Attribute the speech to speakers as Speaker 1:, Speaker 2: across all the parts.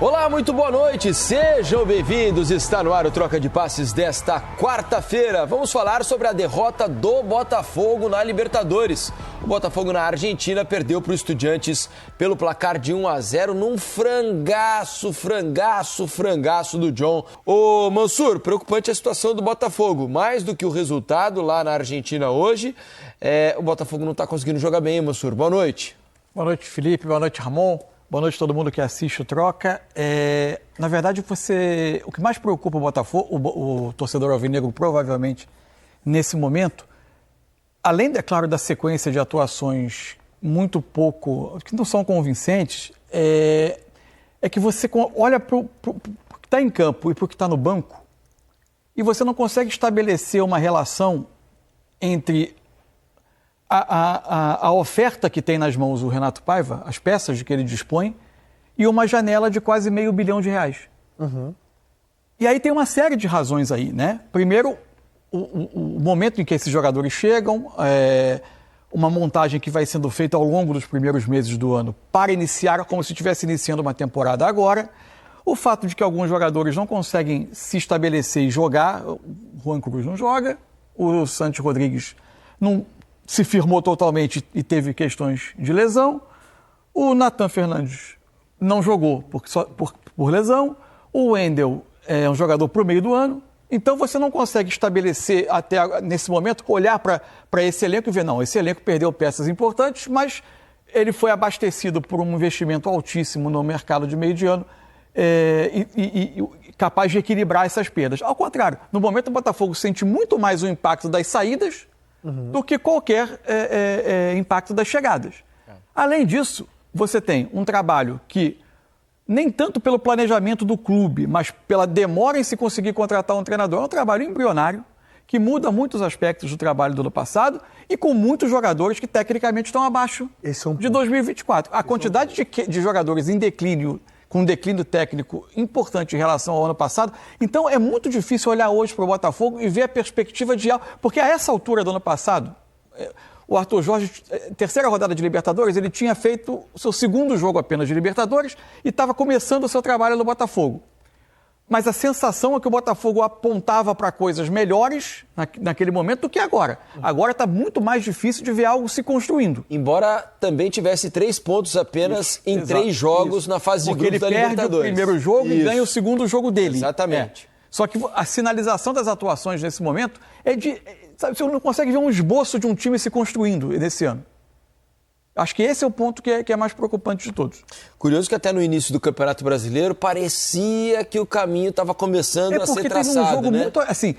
Speaker 1: Olá, muito boa noite, sejam bem-vindos, está no ar o Troca de Passes desta quarta-feira. Vamos falar sobre a derrota do Botafogo na Libertadores. O Botafogo na Argentina perdeu para o Estudiantes pelo placar de 1-0 num frangaço do John. Ô Mansur, preocupante a situação do Botafogo, mais do que o resultado lá na Argentina hoje, o Botafogo não está conseguindo jogar bem, hein, Mansur? Boa noite.
Speaker 2: Boa noite, Felipe, boa noite, Ramon. Boa noite a todo mundo que assiste o Troca. Na verdade, o que mais preocupa o Botafogo, o torcedor alvinegro, provavelmente, nesse momento, além, é claro, da sequência de atuações muito pouco, que não são convincentes, é que você olha para o que está em campo e para o que está no banco e você não consegue estabelecer uma relação entre a oferta que tem nas mãos o Renato Paiva, as peças de que ele dispõe, e uma janela de quase R$500 milhão. Uhum. E aí tem uma série de razões aí, né? Primeiro, o momento em que esses jogadores chegam, uma montagem que vai sendo feita ao longo dos primeiros meses do ano para iniciar, como se estivesse iniciando uma temporada agora. O fato de que alguns jogadores não conseguem se estabelecer e jogar, o Juan Cruz não joga, o Santi Rodrigues não se firmou totalmente e teve questões de lesão. O Nathan Fernandes não jogou por lesão. O Wendel é um jogador para o meio do ano. Então você não consegue estabelecer, até nesse momento, olhar para esse elenco e ver, não, esse elenco perdeu peças importantes, mas ele foi abastecido por um investimento altíssimo no mercado de meio de ano e capaz de equilibrar essas perdas. Ao contrário, no momento o Botafogo sente muito mais o impacto das saídas do que qualquer impacto das chegadas. Além disso, você tem um trabalho que, nem tanto pelo planejamento do clube, mas pela demora em se conseguir contratar um treinador, é um trabalho embrionário, que muda muitos aspectos do trabalho do ano passado e com muitos jogadores que tecnicamente estão abaixo de 2024. A quantidade de jogadores em declínio, com um declínio técnico importante em relação ao ano passado. Então é muito difícil olhar hoje para o Botafogo e ver a perspectiva de algo. Porque a essa altura do ano passado, o Arthur Jorge, terceira rodada de Libertadores, ele tinha feito o seu segundo jogo apenas de Libertadores e estava começando o seu trabalho no Botafogo. Mas a sensação é que o Botafogo apontava para coisas melhores naquele momento do que agora. Agora está muito mais difícil de ver algo se construindo.
Speaker 1: Embora também tivesse 3 pontos apenas em 3 jogos na fase de grupos da Libertadores.
Speaker 2: Porque ele perde o primeiro jogo e ganha o segundo jogo dele.
Speaker 1: Exatamente.
Speaker 2: Só que a sinalização das atuações nesse momento é de... Sabe, você não consegue ver um esboço de um time se construindo nesse ano. Acho que esse é o ponto que é mais preocupante de todos.
Speaker 1: Curioso que até no início do Campeonato Brasileiro parecia que o caminho estava começando a ser traçado,
Speaker 2: teve um jogo
Speaker 1: né?
Speaker 2: muito, assim,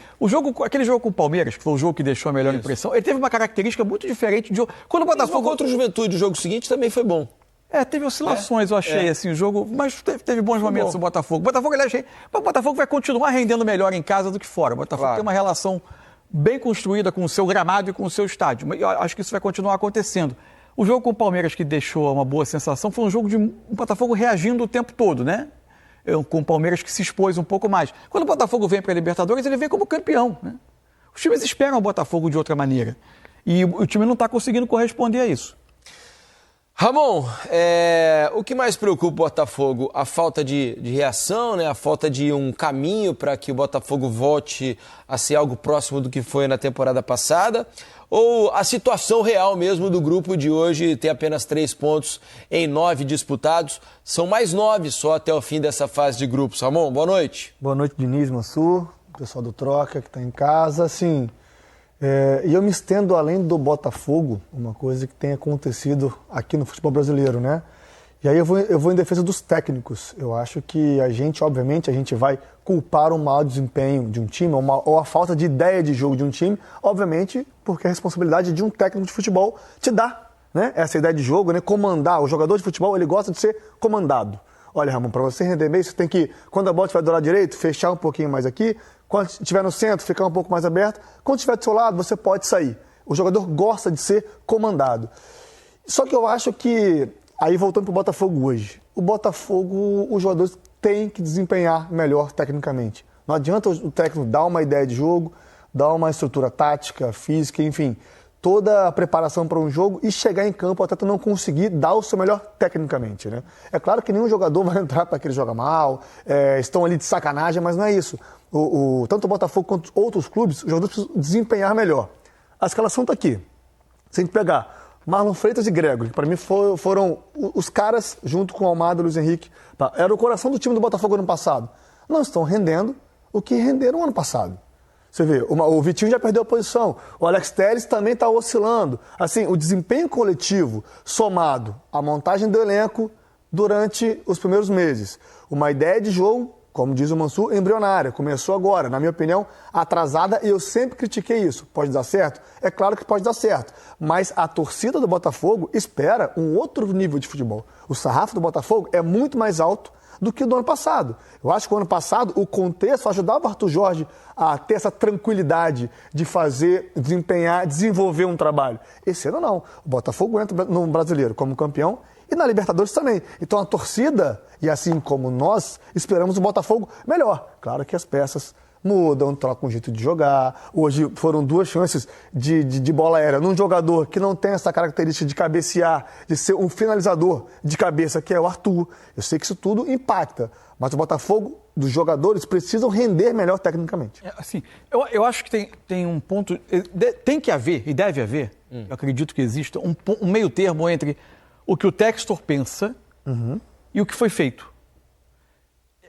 Speaker 2: aquele jogo com o Palmeiras, que foi o jogo que deixou a melhor impressão, ele teve uma característica muito diferente de... Quando o Botafogo
Speaker 1: contra o Juventude, o jogo seguinte também foi bom.
Speaker 2: Teve oscilações, eu achei, assim, o jogo, mas teve bons momentos o Botafogo. O Botafogo vai continuar rendendo melhor em casa do que fora. O Botafogo tem uma relação bem construída com o seu gramado e com o seu estádio. Mas eu acho que isso vai continuar acontecendo. O jogo com o Palmeiras, que deixou uma boa sensação, foi um jogo de um Botafogo reagindo o tempo todo, né? Com o Palmeiras que se expôs um pouco mais. Quando o Botafogo vem para a Libertadores, ele vem como campeão, né? Os times esperam o Botafogo de outra maneira. E o time não está conseguindo corresponder a isso.
Speaker 1: Ramon, o que mais preocupa o Botafogo? A falta de reação, né? A falta de um caminho para que o Botafogo volte a ser algo próximo do que foi na temporada passada? Ou a situação real mesmo do grupo de hoje ter apenas 3 pontos em 9 disputados? São mais 9 só até o fim dessa fase de grupos. Ramon, boa noite.
Speaker 3: Boa noite, Diniz, Mansur, pessoal do Troca que está em casa. Assim, e eu me estendo além do Botafogo, uma coisa que tem acontecido aqui no futebol brasileiro, né? E aí eu vou em defesa dos técnicos. Eu acho que obviamente, a gente vai culpar o mau desempenho de um time ou a falta de ideia de jogo de um time, obviamente, porque a responsabilidade de um técnico de futebol te dá, né? Essa ideia de jogo, né? Comandar. O jogador de futebol, ele gosta de ser comandado. Olha, Ramon, para você render bem, você tem que, quando a bola estiver do lado direito, fechar um pouquinho mais aqui. Quando estiver no centro, ficar um pouco mais aberto. Quando estiver do seu lado, você pode sair. O jogador gosta de ser comandado. Só que eu acho que, aí voltando para o Botafogo hoje, o Botafogo, os jogadores têm que desempenhar melhor tecnicamente. Não adianta o técnico dar uma ideia de jogo, dar uma estrutura tática, física, enfim. toda a preparação para um jogo e chegar em campo até tu não conseguir dar o seu melhor tecnicamente, né? É claro que nenhum jogador vai entrar para que ele joga mal, estão ali de sacanagem, mas não é isso. Tanto o Botafogo quanto outros clubes, os jogadores precisam desempenhar melhor. A escalação está aqui. Se a gente pegar Marlon Freitas e Gregory, que para mim foram os caras, junto com o Almada e o Luiz Henrique, era o coração do time do Botafogo ano passado. Não estão rendendo o que renderam ano passado. Você vê, o Vitinho já perdeu a posição, o Alex Telles também está oscilando. Assim, o desempenho coletivo somado à montagem do elenco durante os primeiros meses. Uma ideia de jogo, como diz o Mansur, embrionária. Começou agora, na minha opinião, atrasada, e eu sempre critiquei isso. Pode dar certo? É claro que pode dar certo. Mas a torcida do Botafogo espera um outro nível de futebol. O sarrafo do Botafogo é muito mais alto do que o do ano passado. Eu acho que o ano passado o contexto ajudava o Arthur Jorge a ter essa tranquilidade de fazer, desempenhar, desenvolver um trabalho. Esse ano não. O Botafogo entra no Brasileiro como campeão e na Libertadores também. Então a torcida, e assim como nós, esperamos o Botafogo melhor. Claro que as peças mudam, trocam um jeito de jogar. Hoje foram 2 chances de bola aérea num jogador que não tem essa característica de cabecear, de ser um finalizador de cabeça, que é o Arthur. Eu sei que isso tudo impacta, mas o Botafogo, dos jogadores, precisam render melhor tecnicamente.
Speaker 2: Assim, eu acho que tem um ponto... Tem que haver, e deve haver, eu acredito que exista, um meio termo entre o que o Textor pensa e o que foi feito.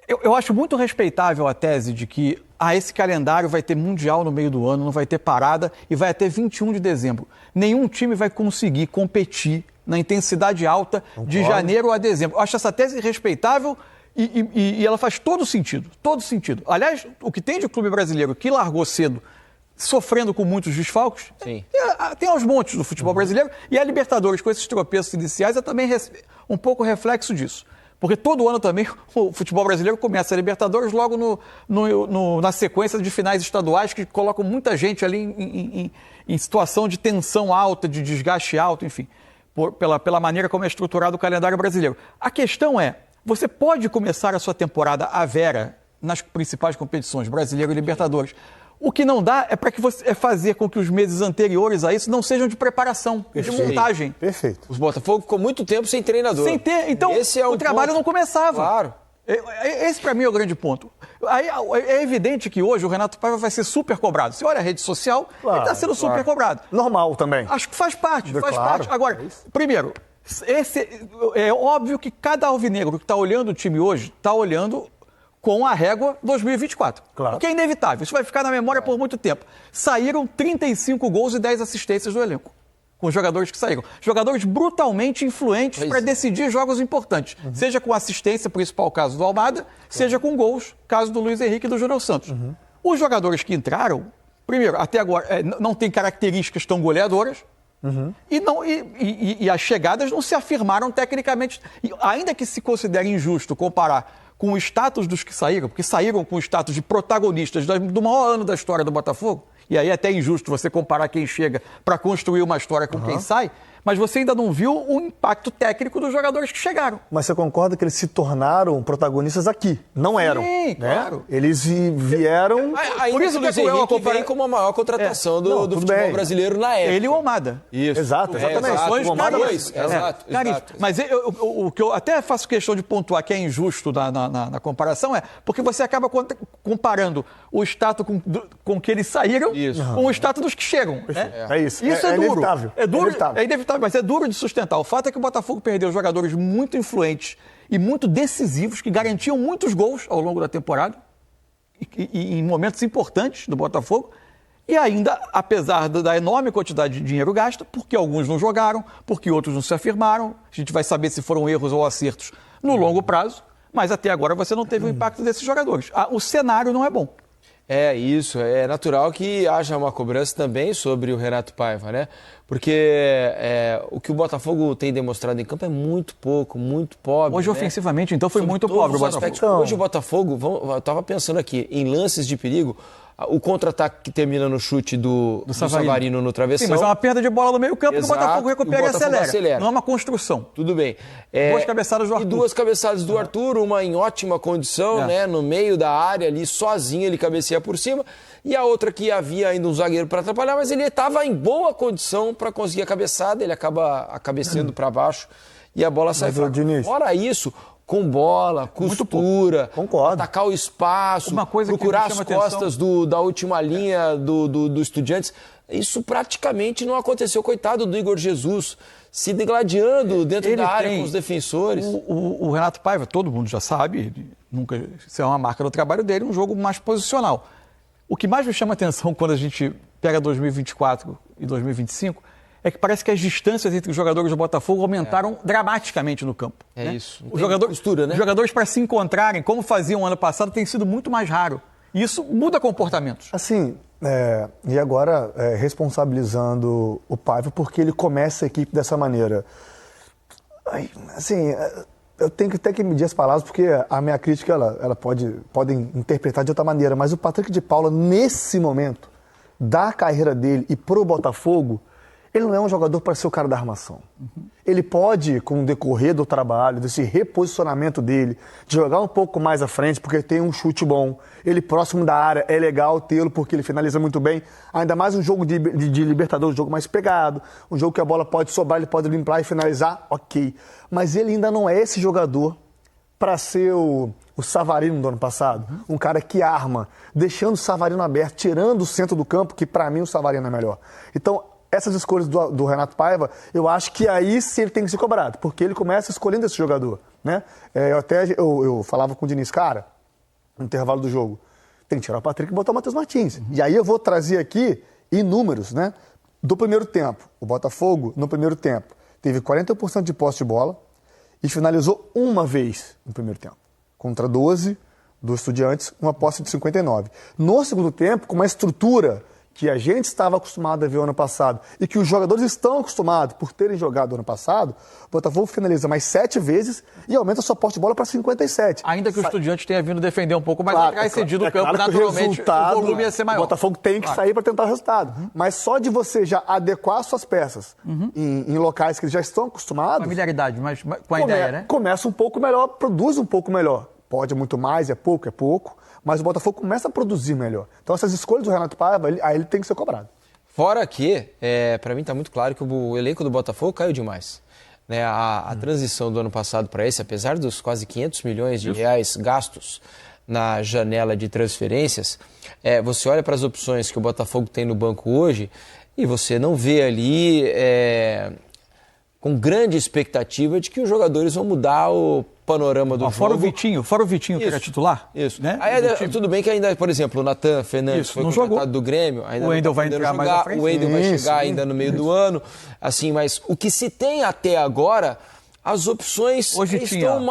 Speaker 2: Eu acho muito respeitável a tese de que esse calendário vai ter Mundial no meio do ano, não vai ter parada e vai até 21 de dezembro. Nenhum time vai conseguir competir na intensidade alta de janeiro a dezembro. Eu acho essa tese respeitável e ela faz todo sentido, todo sentido. Aliás, o que tem de clube brasileiro que largou cedo, sofrendo com muitos desfalques, tem aos montes do futebol brasileiro, e a Libertadores, com esses tropeços iniciais, é também um pouco reflexo disso. Porque todo ano também o futebol brasileiro começa a Libertadores logo na sequência de finais estaduais que colocam muita gente ali em situação de tensão alta, de desgaste alto, enfim, pela maneira como é estruturado o calendário brasileiro. A questão é, você pode começar a sua temporada à vera nas principais competições, Brasileiro e Libertadores. O que não dá é para que você fazer com que os meses anteriores a isso não sejam de preparação, de montagem.
Speaker 3: Perfeito.
Speaker 1: Os Botafogo ficou muito tempo sem treinador.
Speaker 2: Sem ter, então o trabalho não começava.
Speaker 1: Claro.
Speaker 2: Esse para mim é o grande ponto. Aí, é evidente que hoje o Renato Paiva vai ser super cobrado. Você olha a rede social, ele está sendo super cobrado.
Speaker 3: Normal também.
Speaker 2: Acho que faz parte, parte. Agora, primeiro, é óbvio que cada alvinegro que está olhando o time hoje está olhando com a régua 2024.
Speaker 3: Claro.
Speaker 2: Que é inevitável. Isso vai ficar na memória por muito tempo. Saíram 35 gols e 10 assistências do elenco. Com os jogadores que saíram. Jogadores brutalmente influentes para decidir jogos importantes. Seja com assistência, principal caso do Almada, seja com gols, caso do Luiz Henrique e do Júnior Santos. Os jogadores que entraram, primeiro, até agora, não têm características tão goleadoras. E as chegadas não se afirmaram tecnicamente. E ainda que se considere injusto comparar com o status dos que saíram, porque saíram com o status de protagonistas do maior ano da história do Botafogo, e aí é até injusto você comparar quem chega para construir uma história com quem sai, mas você ainda não viu o impacto técnico dos jogadores que chegaram.
Speaker 3: Mas você concorda que eles se tornaram protagonistas aqui? Não eram.
Speaker 2: Sim, claro.
Speaker 3: Eles vieram...
Speaker 1: Por isso que o Luiz Henrique vem como a maior contratação do futebol brasileiro na época.
Speaker 2: Ele e o Almada.
Speaker 3: Isso. Exatamente.
Speaker 1: O Almada exato.
Speaker 2: Mas o que eu até faço questão de pontuar que é injusto na comparação é porque você acaba comparando o status com que eles saíram com o status dos que chegam. Né?
Speaker 3: É isso.
Speaker 2: Isso é duro.
Speaker 3: Inevitável.
Speaker 2: É duro. É inevitável, mas é duro de sustentar. O fato é que o Botafogo perdeu jogadores muito influentes e muito decisivos, que garantiam muitos gols ao longo da temporada, e em momentos importantes do Botafogo, e ainda, apesar da enorme quantidade de dinheiro gasto, porque alguns não jogaram, porque outros não se afirmaram, a gente vai saber se foram erros ou acertos no longo prazo, mas até agora você não teve o impacto desses jogadores. O cenário não é bom.
Speaker 1: É isso, é natural que haja uma cobrança também sobre o Renato Paiva, né? Porque o que o Botafogo tem demonstrado em campo é muito pouco, muito pobre.
Speaker 2: Hoje,
Speaker 1: né?
Speaker 2: ofensivamente, então, foi muito pobre o Botafogo.
Speaker 1: Hoje o Botafogo, eu estava pensando aqui, em lances de perigo, o contra-ataque que termina no chute do Savarino no travessão.
Speaker 2: Sim, mas é uma perda de bola no meio campo que o Botafogo recupera e acelera. Não é uma construção.
Speaker 1: Tudo bem.
Speaker 2: Duas cabeçadas do Arthur.
Speaker 1: E duas cabeçadas do Arthur, uma em ótima condição, né? No meio da área ali, sozinho, ele cabeceia por cima. E a outra que havia ainda um zagueiro para atrapalhar, mas ele estava em boa condição para conseguir a cabeçada, ele acaba cabeceando para baixo e a bola sai fora. Fora isso, com bola, costura, atacar o espaço, procurar as costas da última linha do Estudiantes. Isso praticamente não aconteceu. Coitado do Igor Jesus, se degladiando dentro da área com os defensores.
Speaker 2: O Renato Paiva, todo mundo já sabe, isso é uma marca do trabalho dele, um jogo mais posicional. O que mais me chama a atenção quando a gente pega 2024 e 2025 é que parece que as distâncias entre os jogadores do Botafogo aumentaram dramaticamente no campo.
Speaker 1: Isso.
Speaker 2: Os jogadores para se encontrarem, como faziam ano passado, tem sido muito mais raro. E isso muda comportamentos.
Speaker 3: Assim, e agora responsabilizando o Paiva porque ele começa a equipe dessa maneira. Assim, eu tenho que até que medir as palavras porque a minha crítica ela podem interpretar de outra maneira, mas o Patrick de Paula, nesse momento da carreira dele e pro Botafogo, ele não é um jogador para ser o cara da armação. Ele pode, com o decorrer do trabalho, desse reposicionamento dele, de jogar um pouco mais à frente, porque tem um chute bom. Ele próximo da área, é legal tê-lo, porque ele finaliza muito bem. Ainda mais um jogo de Libertadores, um jogo mais pegado, um jogo que a bola pode sobrar, ele pode limpar e finalizar, ok. Mas ele ainda não é esse jogador para ser o Savarino do ano passado. Um cara que arma, deixando o Savarino aberto, tirando o centro do campo, que para mim o Savarino é melhor. Então, essas escolhas do Renato Paiva, eu acho que aí sim ele tem que ser cobrado, porque ele começa escolhendo esse jogador, né? Eu falava com o Diniz, cara, no intervalo do jogo, tem que tirar o Patrick e botar o Matheus Martins. E aí eu vou trazer aqui em números, né? Do primeiro tempo, o Botafogo, no primeiro tempo, teve 40% de posse de bola e finalizou uma vez no primeiro tempo, contra 12 do Estudiantes, uma posse de 59. No segundo tempo, com uma estrutura que a gente estava acostumado a ver ano passado e que os jogadores estão acostumados por terem jogado ano passado, o Botafogo finaliza mais 7 vezes e aumenta a sua posse de bola para 57.
Speaker 2: Ainda que o Estudiante tenha vindo defender um pouco mais atrás, cedido o campo, naturalmente o volume ia ser maior.
Speaker 3: O Botafogo tem que sair para tentar o resultado. Mas só de você já adequar suas peças em locais que eles já estão acostumados...
Speaker 2: Familiaridade, mas com a ideia, né?
Speaker 3: Começa um pouco melhor, produz um pouco melhor. Pode muito mais, é pouco, mas o Botafogo começa a produzir melhor. Então essas escolhas do Renato Paiva, aí ele tem que ser cobrado.
Speaker 1: Fora que, para mim está muito claro que o elenco do Botafogo caiu demais. Né? A transição do ano passado para esse, apesar dos quase 500 milhões de reais gastos na janela de transferências, você olha para as opções que o Botafogo tem no banco hoje e você não vê ali com grande expectativa de que os jogadores vão mudar o panorama do jogo.
Speaker 2: Fora o Vitinho que era titular.
Speaker 1: Isso.
Speaker 2: Né?
Speaker 1: Aí, tudo bem que ainda, por exemplo, o Nathan Fernandes foi contratado do Grêmio. Ainda
Speaker 2: o Wendel vai entrar mais à frente.
Speaker 1: O Wendel vai chegar ainda no meio do ano. Assim, mas o que se tem até agora, as opções estão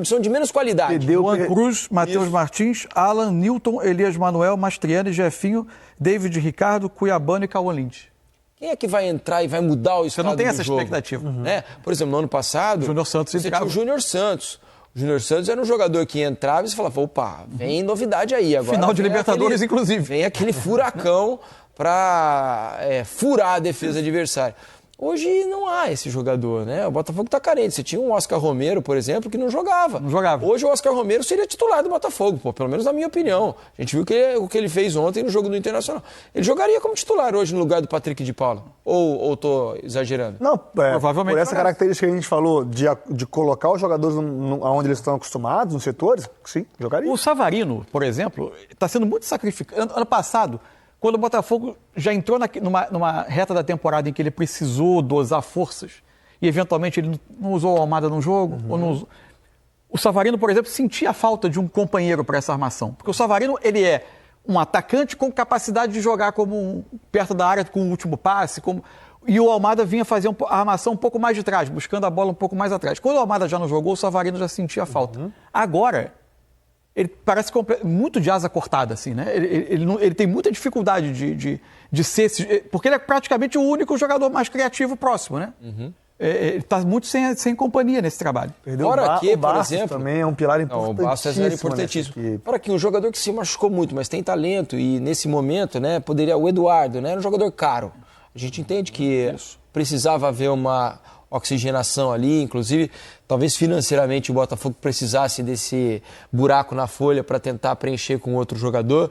Speaker 1: são de menos qualidade.
Speaker 2: Juan Cruz, Matheus Martins, Alan, Newton, Elias Manuel, Mastriani, Jefinho, David Ricardo, Cuiabano e Cauã Lins.
Speaker 1: Quem é que vai entrar e vai mudar o estado do jogo? Você não
Speaker 2: tem essa expectativa.
Speaker 1: Né? Por exemplo, no ano passado, você tinha o Júnior Santos. O Júnior Santos era um jogador que entrava e você falava, opa, vem novidade aí. Agora
Speaker 2: final de Libertadores, inclusive.
Speaker 1: Vem aquele furacão para furar a defesa adversária. Hoje não há esse jogador, né? O Botafogo está carente. Você tinha um Oscar Romero, por exemplo, que não jogava. Hoje o Oscar Romero seria titular do Botafogo, pelo menos na minha opinião. A gente viu o que ele fez ontem no jogo do Internacional. Ele jogaria como titular hoje no lugar do Patrick de Paula. Ou estou exagerando?
Speaker 3: Não, provavelmente. Por essa característica que a gente falou de colocar os jogadores onde eles estão acostumados, nos setores, sim, jogaria.
Speaker 2: O Savarino, por exemplo, está sendo muito sacrificado. Ano passado, quando o Botafogo já entrou numa reta da temporada em que ele precisou dosar forças e, eventualmente, ele não usou o Almada no jogo, ou não usou... O Savarino, por exemplo, sentia a falta de um companheiro para essa armação. Porque o Savarino, ele é um atacante com capacidade de jogar perto da área com o último passe, e o Almada vinha fazer a armação um pouco mais de trás, buscando a bola um pouco mais atrás. Quando o Almada já não jogou, o Savarino já sentia a falta. Agora, ele parece muito de asa cortada, assim, né? Ele tem muita dificuldade de ser... Porque ele é praticamente o único jogador mais criativo próximo, né? está muito sem companhia nesse trabalho.
Speaker 3: Perdeu
Speaker 1: Fora que,
Speaker 3: o Bastos
Speaker 1: por exemplo,
Speaker 3: também é um pilar importantíssimo.
Speaker 1: O Bastos era importantíssimo. Fora que um jogador que se machucou muito, mas tem talento e nesse momento, né, poderia o Eduardo, né, era um jogador caro. A gente entende que precisava haver uma oxigenação ali, inclusive talvez financeiramente o Botafogo precisasse desse buraco na folha para tentar preencher com outro jogador.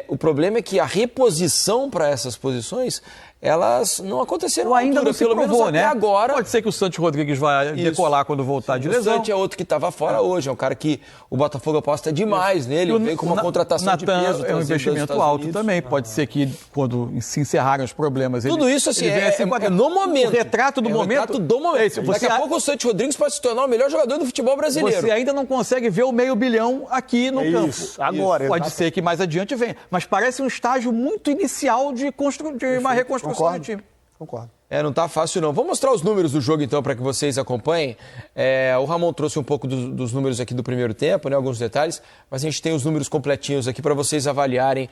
Speaker 1: O problema é que a reposição para essas posições, elas não aconteceram
Speaker 2: ainda não se
Speaker 1: pelo
Speaker 2: provou,
Speaker 1: menos até
Speaker 2: né?
Speaker 1: agora.
Speaker 2: Pode ser que o Santos Rodrigues vai decolar quando voltar de lesão.
Speaker 1: O Santos é outro que estava fora hoje, é um cara que o Botafogo aposta demais nele, veio com uma contratação de peso.
Speaker 2: É um investimento alto também, pode ser que quando se encerrarem os problemas...
Speaker 1: Tudo isso assim, é no momento.
Speaker 2: O retrato do momento.
Speaker 1: O retrato do momento. Daqui a pouco o Santos Rodrigues pode se tornar o melhor jogador do futebol brasileiro.
Speaker 2: Você ainda não consegue ver o $500 milhão aqui no campo.
Speaker 3: Agora.
Speaker 2: Pode ser que mais adiante venha. Mas parece um estágio muito inicial de uma reconstrução do time.
Speaker 3: Concordo.
Speaker 1: Não tá fácil não. Vou mostrar os números do jogo então para que vocês acompanhem. O Ramon trouxe um pouco dos números aqui do primeiro tempo, né, alguns detalhes, mas a gente tem os números completinhos aqui para vocês avaliarem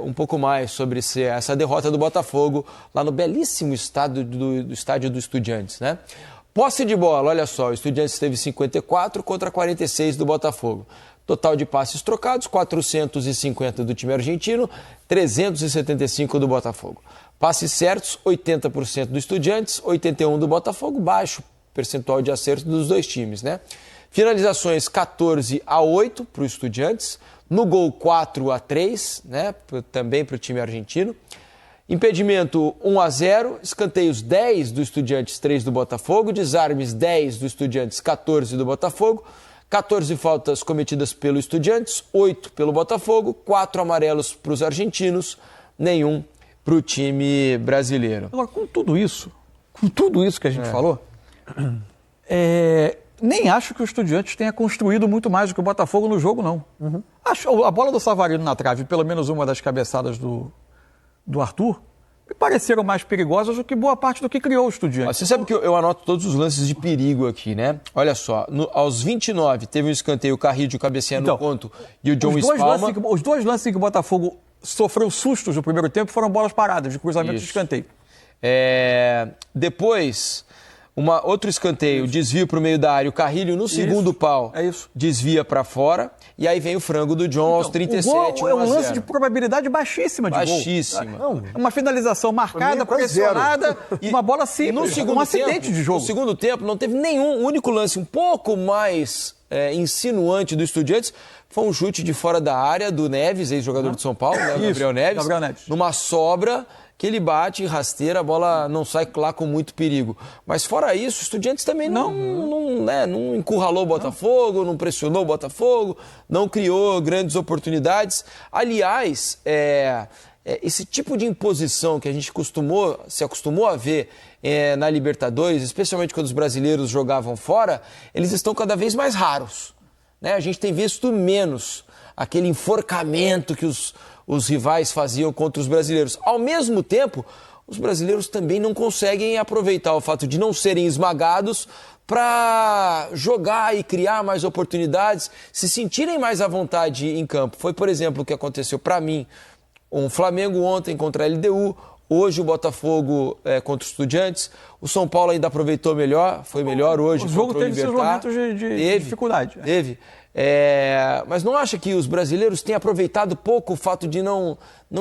Speaker 1: um pouco mais sobre essa derrota do Botafogo lá no belíssimo estádio do Estudiantes, né? Posse de bola, olha só, o Estudiantes teve 54 contra 46 do Botafogo. Total de passes trocados, 450 do time argentino, 375 do Botafogo. Passes certos, 80% do Estudiantes, 81% do Botafogo, baixo percentual de acerto dos dois times, né? Finalizações 14-8 para o Estudiantes, no gol 4-3, né? Também para o time argentino. Impedimento 1-0, escanteios 10 do Estudiantes, 3 do Botafogo, desarmes 10 do Estudiantes, 14 do Botafogo, 14 faltas cometidas pelo Estudiantes, 8 pelo Botafogo, 4 amarelos para os argentinos, nenhum para o time brasileiro.
Speaker 2: Agora, com tudo isso que a gente falou, nem acho que o Estudiantes tenha construído muito mais do que o Botafogo no jogo, não. A bola do Savarino na trave, pelo menos uma das cabeçadas do Arthur, me pareceram mais perigosas do que boa parte do que criou o Estudiantes.
Speaker 1: Você sabe que eu anoto todos os lances de perigo aqui, né? Olha só, aos 29 teve um escanteio, o Carrillo cabeceando no ponto e o John Spalma.
Speaker 2: Os dois lances em que o Botafogo sofreu sustos no primeiro tempo foram bolas paradas, de cruzamento de escanteio.
Speaker 1: Depois, outro escanteio, desvio para o meio da área, o Carrillo no segundo pau desvia para fora, e aí vem o frango do John aos 37,
Speaker 2: o gol é um lance de probabilidade baixíssima de gol.
Speaker 1: Baixíssima.
Speaker 2: Uma finalização marcada, pressionada, uma bola simples, um acidente de jogo.
Speaker 1: No segundo tempo não teve nenhum, único lance um pouco mais insinuante do Estudiantes, foi um chute de fora da área do Neves, ex-jogador de São Paulo, né, Gabriel Neves, numa sobra que ele bate e rasteira, a bola não sai lá com muito perigo. Mas fora isso, o Estudiantes também não encurralou o Botafogo, não pressionou o Botafogo, não criou grandes oportunidades. Aliás, esse tipo de imposição que a gente se acostumou a ver na Libertadores, especialmente quando os brasileiros jogavam fora, eles estão cada vez mais raros, né? A gente tem visto menos aquele enforcamento que os rivais faziam contra os brasileiros. Ao mesmo tempo, os brasileiros também não conseguem aproveitar o fato de não serem esmagados para jogar e criar mais oportunidades, se sentirem mais à vontade em campo. Foi, por exemplo, o que aconteceu para mim, um Flamengo ontem contra a LDU, hoje o Botafogo contra os Estudiantes, o São Paulo ainda aproveitou melhor, foi melhor hoje.
Speaker 2: O jogo teve seus momentos de dificuldade.
Speaker 1: Teve. Mas não acha que os brasileiros têm aproveitado pouco o fato de não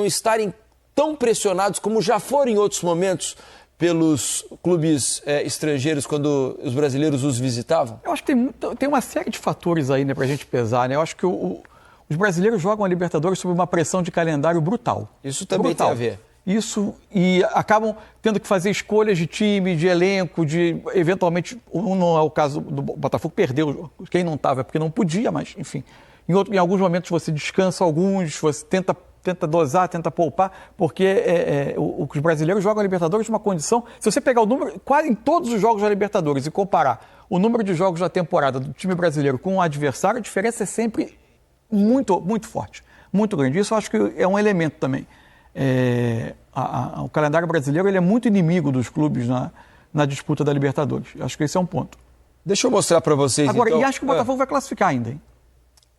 Speaker 1: estarem tão pressionados como já foram em outros momentos pelos clubes estrangeiros quando os brasileiros os visitavam?
Speaker 2: Eu acho que tem uma série de fatores aí, né, pra gente pesar, né? Eu acho que os brasileiros jogam a Libertadores sob uma pressão de calendário brutal.
Speaker 1: Isso também tem a ver.
Speaker 2: Isso, e acabam tendo que fazer escolhas de time, de elenco, de eventualmente, não é o caso do Botafogo, perdeu, quem não estava é porque não podia, mas enfim, em alguns momentos você descansa alguns, você tenta dosar, tenta poupar, porque os brasileiros jogam a Libertadores numa condição, se você pegar o número, quase em todos os jogos da Libertadores e comparar o número de jogos da temporada do time brasileiro com o adversário, a diferença é sempre muito, muito forte, muito grande. Isso eu acho que é um elemento também. O calendário brasileiro ele é muito inimigo dos clubes na disputa da Libertadores. Acho que esse é um ponto.
Speaker 1: Deixa eu mostrar para vocês.
Speaker 2: Agora,
Speaker 1: então.
Speaker 2: E acho que o Botafogo vai classificar ainda, hein?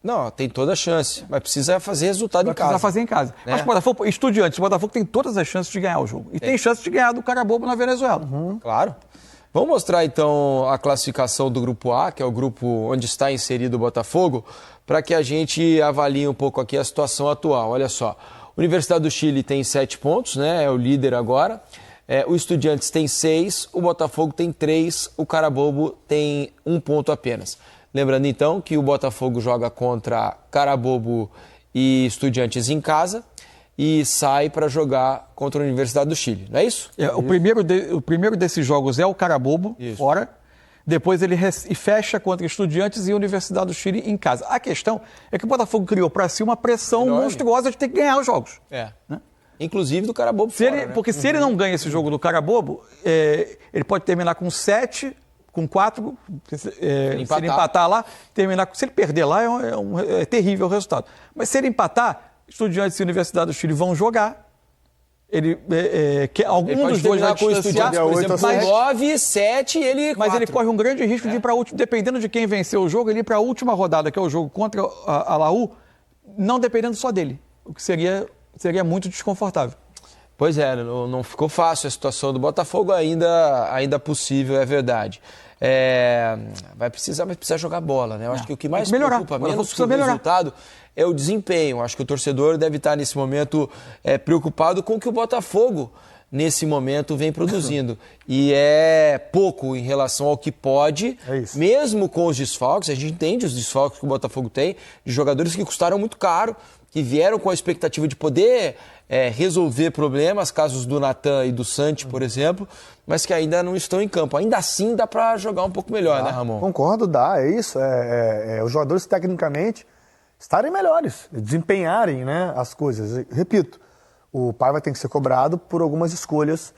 Speaker 1: Não, tem toda a chance, mas precisa fazer resultado em casa.
Speaker 2: Precisa fazer em casa.
Speaker 1: Né?
Speaker 2: Acho que o Botafogo, Estudiantes, o Botafogo tem todas as chances de ganhar o jogo. E tem chance de ganhar do Carabobo na Venezuela.
Speaker 1: Claro. Vamos mostrar então a classificação do Grupo A, que é o grupo onde está inserido o Botafogo, para que a gente avalie um pouco aqui a situação atual. Olha só, Universidade do Chile tem 7 pontos, né? É o líder agora. O Estudiantes tem 6, o Botafogo tem 3, o Carabobo tem 1 ponto apenas. Lembrando então que o Botafogo joga contra Carabobo e Estudiantes em casa e sai para jogar contra a Universidade do Chile, não é isso?
Speaker 2: O primeiro desses jogos é o Carabobo, fora. Depois ele fecha contra Estudiantes e Universidade do Chile em casa. A questão é que o Botafogo criou para si uma pressão monstruosa de ter que ganhar os jogos. Né?
Speaker 1: Inclusive do Carabobo fora, né?
Speaker 2: Porque se ele não ganha esse jogo do Carabobo, ele pode terminar com 7, com 4, se ele empatar lá, terminar. Se ele perder lá, é terrível o resultado. Mas se ele empatar, Estudiantes e Universidade do Chile vão jogar. Algum dos dois vai distanciar,
Speaker 1: por exemplo, 9, 7 e ele 4.
Speaker 2: Mas ele corre um grande risco de ir para a última, dependendo de quem venceu o jogo, ele ir para a última rodada, que é o jogo contra a Laú, não dependendo só dele, o que seria muito desconfortável.
Speaker 1: Pois é, não ficou fácil a situação do Botafogo, ainda possível, é verdade. Vai precisar jogar bola, né? Eu acho que o que mais preocupa menos que o resultado é o desempenho. Acho que o torcedor deve estar nesse momento preocupado com o que o Botafogo nesse momento vem produzindo. E é pouco em relação ao que pode, mesmo com os desfalques. A gente entende os desfalques que o Botafogo tem, de jogadores que custaram muito caro, que vieram com a expectativa de poder resolver problemas, casos do Natan e do Santi, por exemplo, mas que ainda não estão em campo. Ainda assim dá para jogar um pouco melhor, né, Ramon?
Speaker 3: Concordo, dá, é isso. Os jogadores tecnicamente estarem melhores, desempenharem, né, as coisas. Repito, o Paiva tem que ser cobrado por algumas escolhas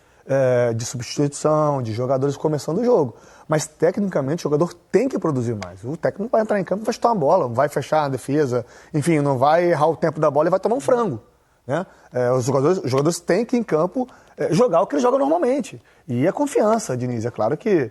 Speaker 3: de substituição, de jogadores começando o jogo. Mas, tecnicamente, o jogador tem que produzir mais. O técnico não vai entrar em campo e vai chutar uma bola, não vai fechar a defesa, enfim, não vai errar o tempo da bola e vai tomar um frango. Né? Os jogadores têm que, em campo, jogar o que eles jogam normalmente. E a confiança, Diniz. É claro que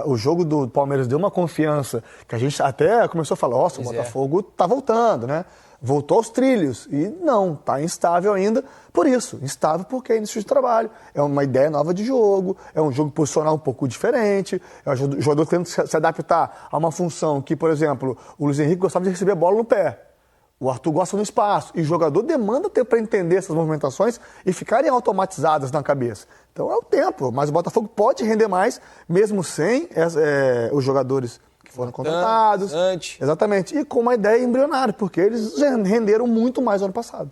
Speaker 3: o jogo do Palmeiras deu uma confiança que a gente até começou a falar, nossa, o Botafogo tá voltando, né? Voltou aos trilhos. E não, está instável ainda por isso. Instável porque é início de trabalho. É uma ideia nova de jogo, é um jogo posicional um pouco diferente, é o jogador tendo que se adaptar a uma função que, por exemplo, o Luiz Henrique gostava de receber a bola no pé. O Arthur gosta no espaço. E o jogador demanda tempo para entender essas movimentações e ficarem automatizadas na cabeça. Então é o tempo. Mas o Botafogo pode render mais, mesmo sem os jogadores que foram contratados. Exatamente. E com uma ideia embrionária, porque eles renderam muito mais no ano passado.